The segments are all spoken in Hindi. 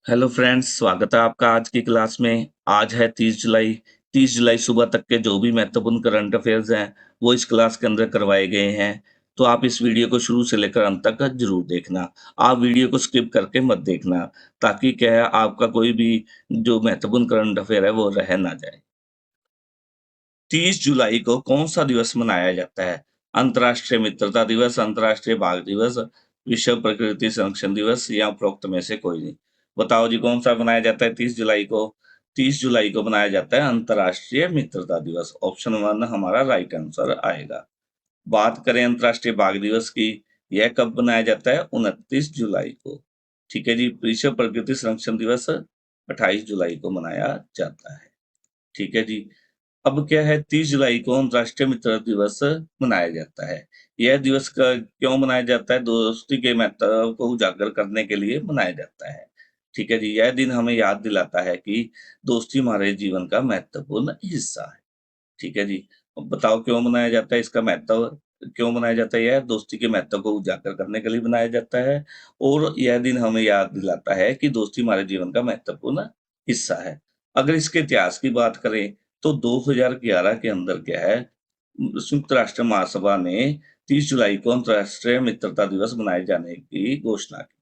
हेलो फ्रेंड्स, स्वागत है आपका आज की क्लास में। आज है 30 जुलाई। 30 जुलाई सुबह तक के जो भी महत्वपूर्ण करंट अफेयर्स हैं, वो इस क्लास के अंदर करवाए गए हैं। तो आप इस वीडियो को शुरू से लेकर अंत तक ज़रूर देखना। आप वीडियो को स्किप करके मत देखना, ताकि क्या है आपका कोई भी जो महत्वपूर्ण करंट अफेयर है, वो रह ना जाए। 30 जुलाई को कौन-सा दिवस मनाया जाता है? अंतर्राष्ट्रीय मित्रता दिवस, अंतर्राष्ट्रीय बाघ दिवस, विश्व प्रकृति संरक्षण दिवस या उपरोक्त में से कोई नहीं? बताओ जी कौन-सा मनाया जाता है 30 जुलाई को? 30 जुलाई को मनाया जाता है अंतर्राष्ट्रीय मित्रता दिवस। ऑप्शन 1 हमारा राइट आंसर आएगा। बात करें अंतर्राष्ट्रीय बाघ दिवस की, यह कब मनाया जाता है? 29 जुलाई को। ठीक है जी, विश्व प्रकृति संरक्षण दिवस 28 जुलाई को मनाया जाता है। ठीक है जी। अब क्या है 30 जुलाई को अंतर्राष्ट्रीय मित्रता दिवस मनाया जाता है। यह दिवस क्यों मनाया जाता है? दोस्ती के महत्व को उजागर करने के लिए मनाया जाता है। ठीक है जी, यह दिन हमें याद दिलाता है कि दोस्ती हमारे जीवन का महत्वपूर्ण हिस्सा है। ठीक है जी। अब बताओ क्यों मनाया जाता है? इसका महत्व क्यों मनाया जाता है? यह दोस्ती के महत्व को उजागर करने के लिए मनाया जाता है और यह दिन हमें याद दिलाता है कि दोस्ती हमारे जीवन का महत्वपूर्ण हिस्सा है। अगर इसके इतिहास की बात करें तो 2011 के अंदर क्या है, संयुक्त राष्ट्र महासभा ने 30 जुलाई को अंतर्राष्ट्रीय मित्रता दिवस मनाए जाने की घोषणा की।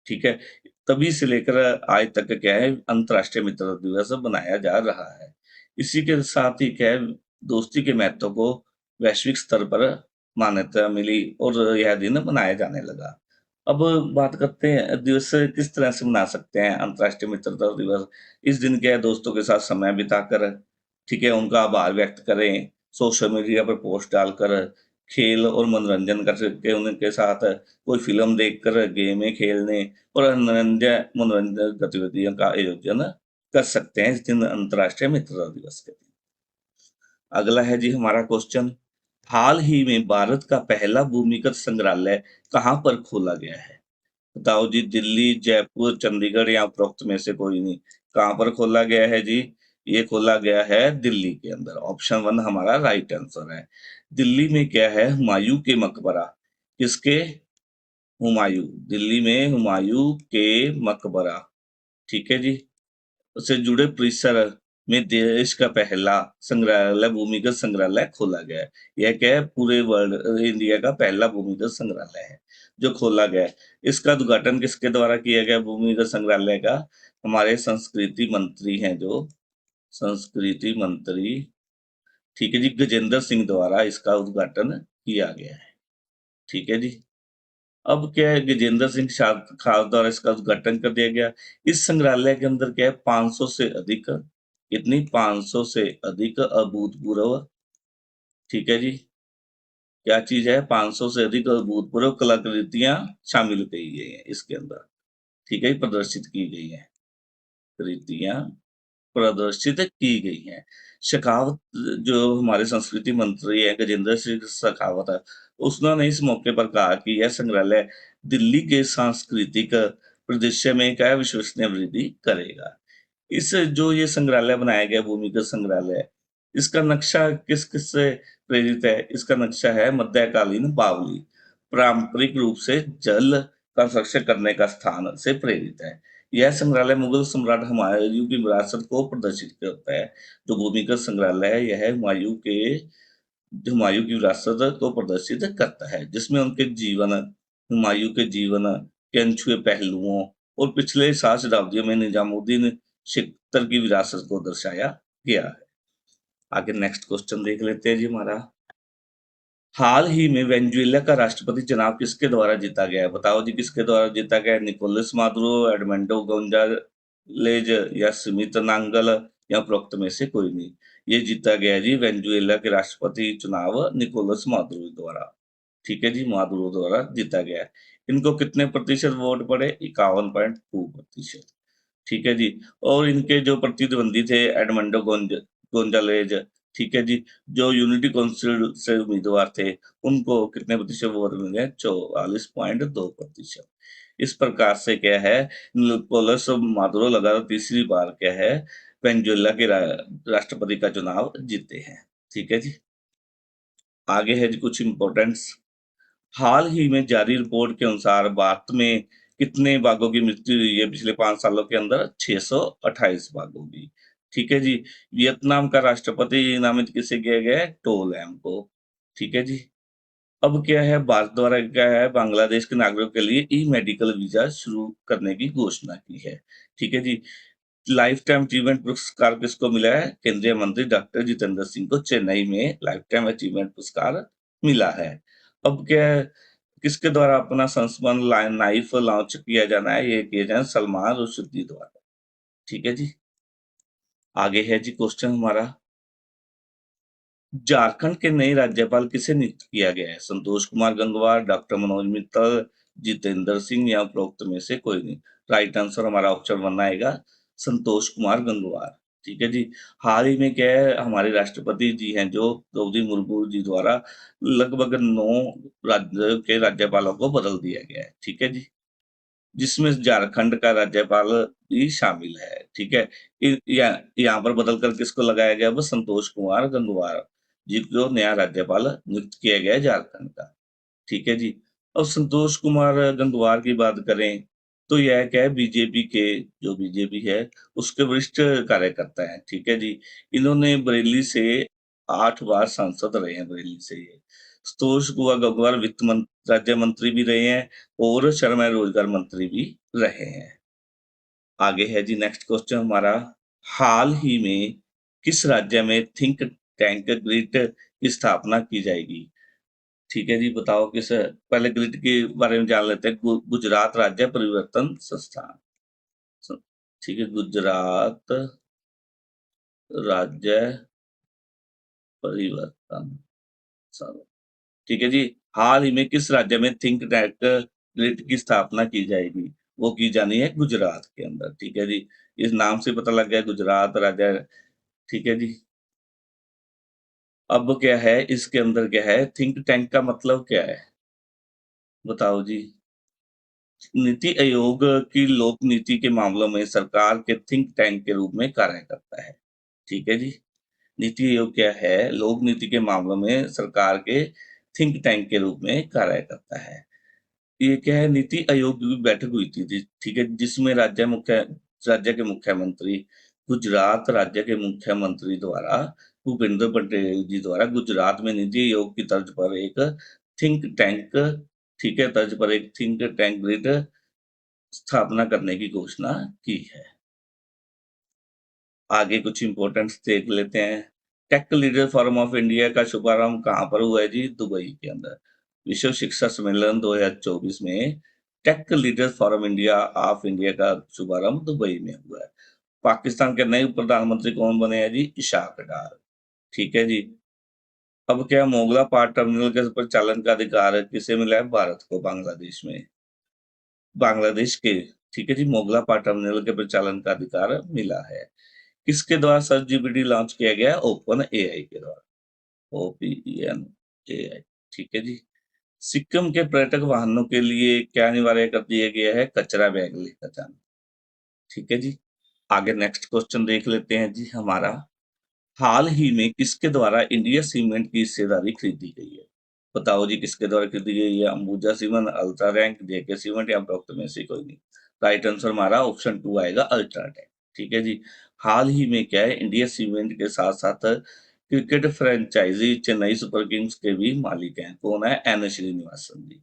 ठीक है? तभी से लेकर आज तक क्या है अंतर्राष्ट्रीय मित्रता दिवस मनाया जा रहा है। इसी के साथ ही क्या है दोस्ती के महत्व को वैश्विक स्तर पर मान्यता मिली और यह दिन मनाया जाने लगा। अब बात करते हैं दिवस किस तरह से मना सकते हैं अंतर्राष्ट्रीय मित्रता दिवस। इस दिन क्या है दोस्तों के साथ समय बिताकर, ठीक है, उनका आभार व्यक्त करें, सोशल मीडिया पर पोस्ट डालकर, खेल और मनोरंजन कर सकते हैं उनके साथ, कोई फ़िल्म देखकर, गेमें खेलने और मनोरंजन गतिविधियों का आयोजन कर सकते हैं इस दिन अंतर्राष्ट्रीय मित्रता दिवस के दिन। अगला है जी हमारा क्वेश्चन, हाल ही में भारत का पहला भूमिगत संग्रहालय कहाँ पर खोला गया है? बताओ जी, दिल्ली, जयपुर, चंडीगढ़ या उपरोक्त में से कोई नहीं। कहाँ पर खोला गया है जी? ये खोला गया है दिल्ली के अंदर। ऑप्शन 1 हमारा राइट आंसर है। दिल्ली में क्या है हुमायूं के मकबरा। किसके? हुमायूं। दिल्ली में हुमायूं के मकबरा। ठीक है जी। उससे जुड़े परिसर में देश का पहला संग्रहालय भूमिगत संग्रहालय खोला गया है। यह क्या है पूरे वर्ल्ड इंडिया का पहला भूमिगत संग्रहालय है जो खोला गया है। इसका उद्घाटन किसके द्वारा किया गया भूमिगत संग्रहालय का? हमारे संस्कृति मंत्री हैं जो संस्कृति मंत्री, ठीक है जी, गजेंद्र सिंह द्वारा इसका उद्घाटन किया गया है। ठीक है जी। अब क्या है गजेंद्र सिंह खान द्वारा इसका उद्घाटन कर दिया गया। इस संग्रहालय के अंदर क्या है 500 से अधिक, कितनी 500 से अधिक अभूतपूर्व, ठीक है जी, क्या चीज है 500 से अधिक अभूतपूर्व कलाकृतियां शामिल की गई हैं इसके अंदर। ठीक है, प्रदर्शित की गई हैं कृतियां, प्रदर्शित की गई हैं। शेखावत जो हमारे संस्कृति मंत्री हैं गजेंद्र सिंह शेखावत है, उन्होंने इस मौके पर कहा कि यह संग्रहालय दिल्ली के सांस्कृतिक परिदृश्य में क्या है विश्वसनीय वृद्धि करेगा। इस जो ये संग्रहालय बनाया गया भूमिगत संग्रहालय, इसका नक्शा किस-किस से प्रेरित है? इसका नक्शा है मध्यकालीन बावली, पारंपरिक रूप से जल का संरक्षण करने का स्थान से प्रेरित है। यह संग्रहालय मुगल सम्राट हुमायूं की विरासत को प्रदर्शित करता है। जो भूमिगत संग्रहालय है, यह हुमायूं की विरासत को प्रदर्शित करता है, जिसमें उनके जीवन, हुमायूं के जीवन के अनछुए पहलुओं और पिछले 7 शताब्दियों में निजामुद्दीन शिकतर की विरासत को दर्शाया गया है। आगे नेक्स्ट क्वेश्चन देख लेते हैं जी हमारा। हाल ही में वेनेजुएला का राष्ट्रपति चुनाव किसके द्वारा जीता गया है? बताओ जी किसके द्वारा जीता गया है? निकोलस मादुरो, एडमंडो गोंजालेज या सुमित नांगल या उपरोक्त में से कोई नहीं। ये जीता गया है जी वेनेजुएला के राष्ट्रपति चुनाव निकोलस मादुरो द्वारा। ठीक है जी, मादुरो द्वारा जीता गया है। इनको कितने प्रतिशत वोट पड़े? 51.2%। ठीक है जी। और इनके जो प्रतिद्वंदी थे एडमंडो गोंजालेज, ठीक है जी, जो यूनिटी काउंसिल से उम्मीदवार थे, उनको कितने प्रतिशत वोट मिले? 44.2%। इस प्रकार से क्या है निकोलस मादुरो लगातार तीसरी बार क्या है वेनेजुएला के राष्ट्रपति का चुनाव जीते हैं। ठीक है जी। आगे है जी कुछ इम्पोर्टेंट्स। हाल ही में जारी रिपोर्ट के अनुसार भारत में कितने बाघों की मृत्यु हुई है पिछले 5 सालों के अंदर? 628 बाघों की। ठीक है जी। वियतनाम का राष्ट्रपति नामित किसे किया गया है? टो लैम को। ठीक है जी। अब क्या है, भारत द्वारा क्या है, बांग्लादेश के नागरिकों के लिए ई मेडिकल वीजा शुरू करने की घोषणा की है। ठीक है जी। लाइफ टाइम अचीवमेंट पुरस्कार किसको मिला है? केंद्रीय मंत्री डॉक्टर जितेंद्र सिंह को चेन्नई में लाइफ टाइम अचीवमेंट पुरस्कार मिला है। अब क्या है, किसके द्वारा अपना संस्मरण नाइफ लॉन्च किया जाना है? ये किया जाना सलमान रुश्दी द्वारा। ठीक है जी। आगे है जी क्वेश्चन हमारा, झारखंड के नए राज्यपाल किसे नियुक्त किया गया है? संतोष कुमार गंगवार, डॉक्टर मनोज मित्तल, जितेंद्र सिंह या उपरोक्त में से कोई नहीं? राइट आंसर हमारा ऑप्शन वन आएगा, संतोष कुमार गंगवार। ठीक है जी। हाल ही में क्या है, हमारे राष्ट्रपति जी हैं जो द्रौपदी मुर्मू जी द्वारा लगभग 9 राज्य के राज्यपालों को बदल दिया गया है। ठीक है जी। जिसमें झारखंड का राज्यपाल भी शामिल है। ठीक है। यहाँ पर बदलकर किसको लगाया गया? बस संतोष कुमार गंगवार जी को नया राज्यपाल नियुक्त किया गया है झारखंड का। ठीक है जी। अब संतोष कुमार गंगवार की बात करें तो यह क्या है, बीजेपी के, जो बीजेपी है उसके वरिष्ठ कार्यकर्ता हैं। ठीक है जी। इन्होंने बरेली से 8 बार सांसद रहे हैं, बरेली से ये। संतोष कुमार गंगवार राज्य मंत्री भी रहे हैं और श्रम एवं रोजगार मंत्री भी रहे हैं। आगे है जी नेक्स्ट क्वेश्चन हमारा, हाल ही में किस राज्य में थिंक टैंक ग्रिड की स्थापना की जाएगी? ठीक है जी, बताओ किस, पहले ग्रिड के बारे में जान लेते हैं। गुजरात राज्य परिवर्तन संस्थान। स- ठीक है, गुजरात राज्य परिवर्तन संस्थान। ठीक है जी। हाल ही में किस राज्य में थिंक टैंक ग्रिड की स्थापना की जाएगी? वो की जानी है गुजरात के अंदर। ठीक है जी। इस नाम से पता लग गया गुजरात राज्य। ठीक है जी। अब क्या है, इसके अंदर क्या है, थिंक टैंक का मतलब क्या है? बताओ जी। नीति आयोग की लोक नीति के मामलों में सरकार के थिंक टैंक के रूप में कार्य करता है। ठीक है जी। नीति आयोग क्या है, लोक नीति के मामलों में सरकार के थिंक टैंक के रूप में कार्य करता है। ये क्या है, नीति आयोग की बैठक हुई थी, ठीक है, जिसमें राज्य के मुख्यमंत्री, गुजरात राज्य के मुख्यमंत्री द्वारा, भूपेंद्र पटेल जी द्वारा गुजरात में नीति आयोग की तर्ज पर एक थिंक टैंक, ठीक है, तर्ज पर एक थिंक टैंक ग्रिड स्थापना करने की घोषणा की है। आगे कुछ इंपॉर्टेंट्स देख लेते हैं। Tech leader forum of India का शुभारंभ कहाँ पर हुआ है जी? दुबई के अंदर। विश्व शिक्षा सम्मेलन 2024 में tech leader forum India of India का शुभारंभ दुबई में हुआ है। पाकिस्तान के नए प्रधानमंत्री कौन बने हैं जी? इशाक डार। ठीक है जी। अब क्या, मोगला पार टर्मिनल के परिचालन का अधिकार किसे मिला है? भारत को, बांग्लादेश में, बांग्लादेश के। ठीक है जी, मोगला पार टर्मिनल के परिचालन का अधिकार मिला है। किसके द्वारा सर्च जीपीटी लॉन्च किया गया है? ओपन एआई के द्वारा। OPN AI. ठीक है जी। सिक्किम के पर्यटक वाहनों के लिए क्या अनिवार्य कर दिया गया है? कचरा बैग लेकर जाना। ठीक है जी। आगे नेक्स्ट क्वेश्चन देख लेते हैं जी हमारा, हाल ही में किसके द्वारा इंडिया सीमेंट की हिस्सेदारी खरीदी गई है? बताओ जी, किसके द्वारा खरीदी गई है? अंबुजा सीमेंट, अल्ट्रा रैंक, जेके सीमेंट या उपरोक्त में से कोई नहीं? राइट आंसर हमारा ऑप्शन टू आएगा, अल्ट्राटेक। ठीक है जी। हाल ही में क्या है, इंडिया सीमेंट के साथ साथ cricket franchisee Chennai Super Kings के भी मालिक हैं। कौन है? एन श्रीनिवासन जी।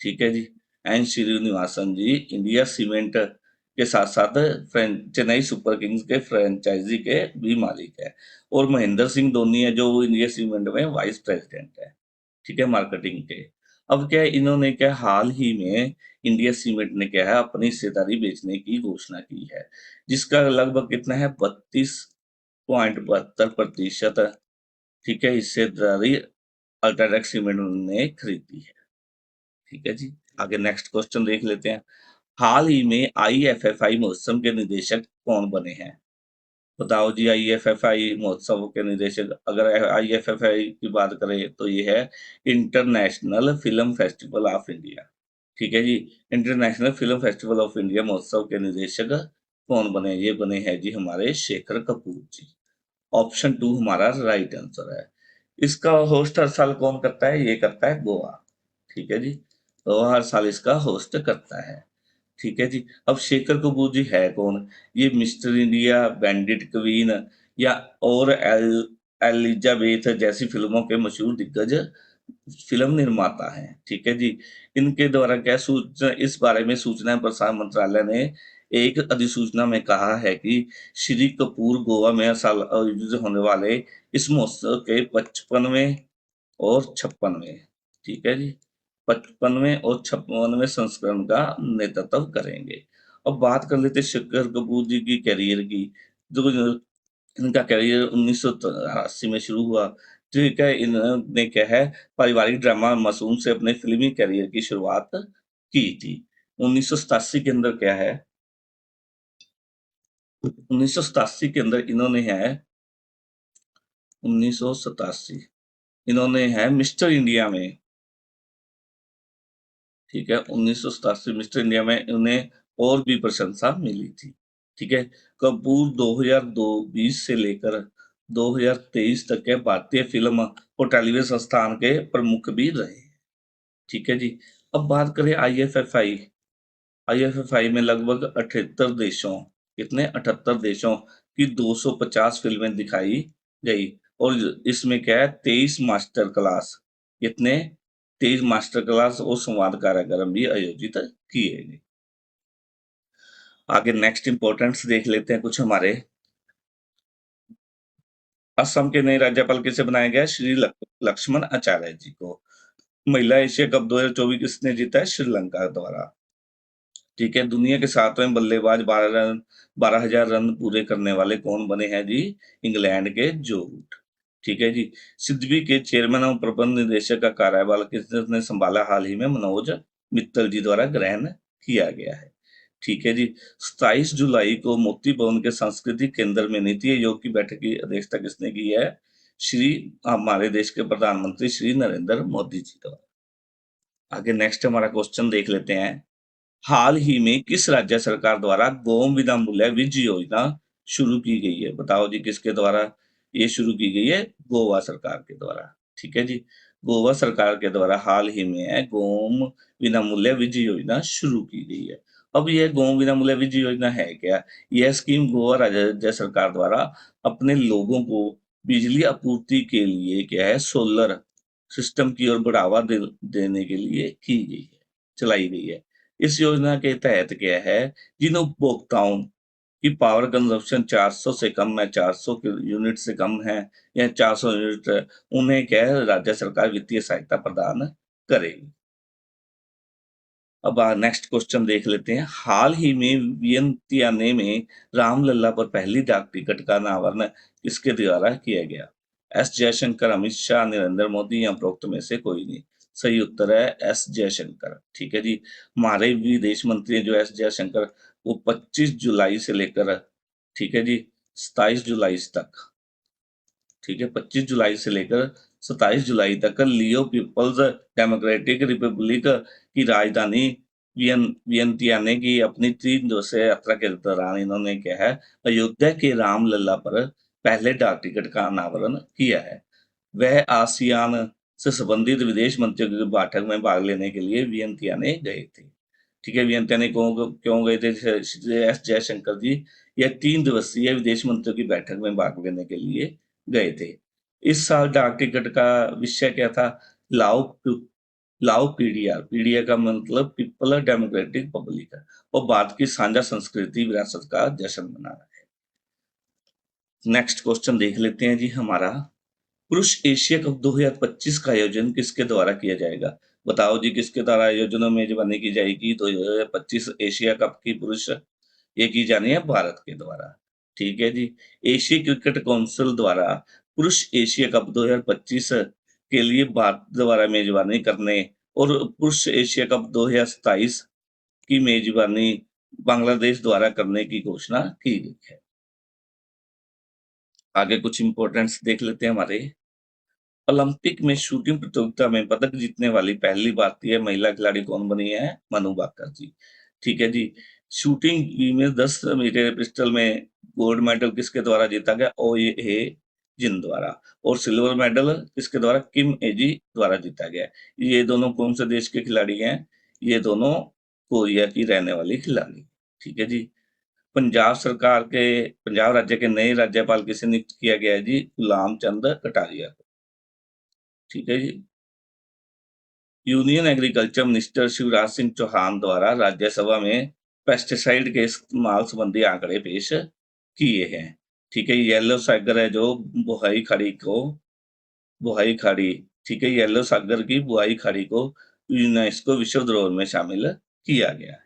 ठीक है जी। N Srinivasan ji India cement के साथ साथ चेन्नई सुपर किंग्स के फ्रेंचाइजी के भी मालिक है। और महेंद्र सिंह धोनी है जो इंडिया सीमेंट में वाइस प्रेसिडेंट है। ठीक है, मार्केटिंग के। अब क्या है, इन्होंने क्या हाल ही में इंडिया सीमेंट ने क्या है अपनी हिस्सेदारी बेचने की घोषणा की है, जिसका लगभग कितना है, 32.72%। ठीक है, हिस्सेदारी अल्ट्राटेक सीमेंट ने खरीदी है। ठीक है जी। आगे नेक्स्ट क्वेश्चन देख लेते हैं। हाल ही में आईएफएफआई महोत्सव के निदेशक कौन बने हैं? बताओ जी। आईएफएफआई महोत्सव के निदेशक, अगर आईएफएफआई की बात करें तो ये है international film festival of India. ठीक है जी। International film festival of India महोत्सव के निदेशक कौन बने? ये बने हैं जी हमारे शेखर कपूर जी। ऑप्शन टू हमारा राइट आंसर है। इसका होस्ट हर साल कौन करता है? ये करता है गोवा। ठीक है जी। तो हर साल इसका होस्ट करता है। ठीक है जी। अब शेखर कपूर जी है कौन? ये मिस्टर इंडिया, बैंडिट क्वीन या और एलिजाबेथ जैसी फ़िल्मों के मशहूर दिग्गज फ़िल्म निर्माता हैं, ठीक है जी। इनके द्वारा क्या सूचना इस बारे में सूचना एवं प्रसारण मंत्रालय ने एक अधिसूचना में कहा है कि श्री कपूर गोवा में हर साल आयोजित होने वाले इस महोत्सव के 55वें और 56वें, ठीक है जी। 55वें और 56वें संस्करण का नेतृत्व करेंगे। अब बात कर लेते हैं शक्कर कपूर जी की करियर की। जो इनका करियर 1983 में शुरू हुआ। ठीक है, इन्होंने क्या है पारिवारिक ड्रामा मासूम से अपने फ़िल्मी करियर की शुरुआत की थी। 1987 के अंदर क्या है 1987 के अंदर इन्होंने है 1987 इन्होंने है मिस्टर इंडिया में, ठीक है, 1987 मिस्टर इंडिया में उन्हें और भी प्रशंसा मिली थी, ठीक है। कपूर 2020 से लेकर 2023 तक के भारतीय फिल्म और टेलीविजन संस्थान के प्रमुख भी रहे, ठीक है जी। अब बात करें आईएफएफआई, आईएफएफआई में लगभग 78 देशों, कितने 78 देशों की 250 फिल्में दिखाई गई और इसमें क्या है 23 मास्टर क्लास, कितने 23 मास्टर क्लास और संवाद कार्यक्रम भी आयोजित किए गए। आगे नेक्स्ट इंपॉर्टेंट्स देख लेते हैं कुछ हमारे। असम के नए राज्यपाल किसे बनाया गया? श्री लक्ष्मण आचार्य जी को। महिला एशिया कप 2024 किसने जीता है? श्रीलंका द्वारा, ठीक है। दुनिया के 7वें बल्लेबाज 12,000 रन पूरे करने वाले कौन बने हैं जी? इंग्लैंड के जो रूट, ठीक है जी। सिडबी के चेयरमैन और प्रबंध निदेशक का कार्यभार किसने संभाला? हाल ही में मनोज मित्तल जी द्वारा ग्रहण किया गया है, ठीक है जी। 27 जुलाई को मोती भवन के सांस्कृतिक केंद्र में नीति आयोग की बैठक की अध्यक्षता किसने की है? श्री हमारे देश के प्रधानमंत्री श्री नरेंद्र मोदी जी द्वारा। आगे नेक्स्ट हमारा क्वेश्चन देख लेते हैं। हाल ही में किस राज्य सरकार द्वारा गौ विनामूल्य बीज योजना शुरू की गई है? बताओ जी किसके द्वारा ये शुरू की गई है? गोवा सरकार के द्वारा, ठीक है जी। गोवा सरकार के द्वारा हाल ही में है गौ विनामूल्य बीज योजना शुरू की गई है। अब यह गौ विनामूल्य बीज योजना है क्या? यह स्कीम गोवा राज्य सरकार द्वारा अपने लोगों को बिजली आपूर्ति के लिए क्या है सोलर सिस्टम की ओर बढ़ावा देने के लिए की गई है, चलाई गई है। इस योजना के तहत क्या है जिन उपभोक्ताओं की पावर कंजप्शन 400 से कम है, 400 यूनिट से कम है या 400 यूनिट है, उन्हें क्या है राज्य सरकार वित्तीय सहायता प्रदान करेगी। अब नेक्स्ट क्वेश्चन देख लेते हैं। हाल ही में वियंतियाने में रामलला पर पहली डाक टिकट का अनावरण किसके द्वारा किया गया? एस जयशंकर, अमित शाह, नरेंद्र मोदी या उपरोक्त में से कोई नहीं? सही उत्तर है एस जयशंकर, ठीक है जी। हमारे विदेश मंत्री जो एस जयशंकर वो 25 जुलाई से लेकर, ठीक है जी, 27 जुलाई तक, ठीक है, 25 जुलाई से लेकर 27 जुलाई तक लियो पीपल्स डेमोक्रेटिक रिपब्लिक की राजधानी वियंतियाने की अपनी 3 दिवसीय यात्रा के दौरान इन्होंने क्या है अयोध्या के रामलला पर पहले डाक टिकट का अनावरण किया है। वह आसियान से संबंधित विदेश मंत्रियों की बैठक में भाग लेने के लिए वियंतियाने गए थे, ठीक है। वियंतियाने क्यों गए थे? एस जयशंकर जी यह 3 दिवसीय विदेश मंत्रियों की बैठक में भाग लेने के लिए गए थे। इस साल डाक टिकट का विषय क्या था? लाओ लाओ पीडीआर, पीडीआर का मतलब पीपल डेमोक्रेटिक पब्लिक है और भारत की साझा संस्कृति विरासत का जश्न मनाना है। नेक्स्ट क्वेश्चन देख लेते हैं जी हमारा। पुरुष एशिया कप 2025 का आयोजन किसके द्वारा किया जाएगा? बताओ जी किसके द्वारा आयोजन में मेजबानी की जाएगी 2025 एशिया कप की पुरुष? ये की जानी है भारत के द्वारा, ठीक है जी। एशिया क्रिकेट काउंसिल द्वारा पुरुष एशिया कप 2025 के लिए भारत द्वारा मेजबानी करने और पुरुष एशिया कप 2027 की मेजबानी बांग्लादेश द्वारा करने की घोषणा की गई है। आगे कुछ इंपॉर्टेंट्स देख लेते हैं हमारे। ओलंपिक में शूटिंग प्रतियोगिता में पदक जीतने वाली पहली भारतीय महिला खिलाड़ी कौन बनी है? मनु भाकर जी, ठीक है जी। शूटिंग में 10 मीटर पिस्टल में गोल्ड मेडल किसके द्वारा जीता गया? ओ ये जिन द्वारा। और सिल्वर मेडल किसके द्वारा? किम एजी द्वारा जीता गया। ये दोनों कौन से देश के खिलाड़ी हैं? ये दोनों कोरिया की रहने वाली खिलाड़ी। ठीक है जी। पंजाब राज्य के नए राज्यपाल किसे नियुक्त किया गया है जी? गुलाम चंद कटारिया को। ठीक है जी। Union agriculture minister Shivraj Singh Chouhan द्वारा राज्यसभा में पेस्टिसाइड के इस्तेमाल संबंधी आंकड़े पेश किए हैं। ठीक है, येलो सागर है जो बुहाई खाड़ी को बुहाई खाड़ी ठीक है, येलो सागर की बुहाई खाड़ी को यूनेस्को विश्व धरोहर में शामिल किया गया है।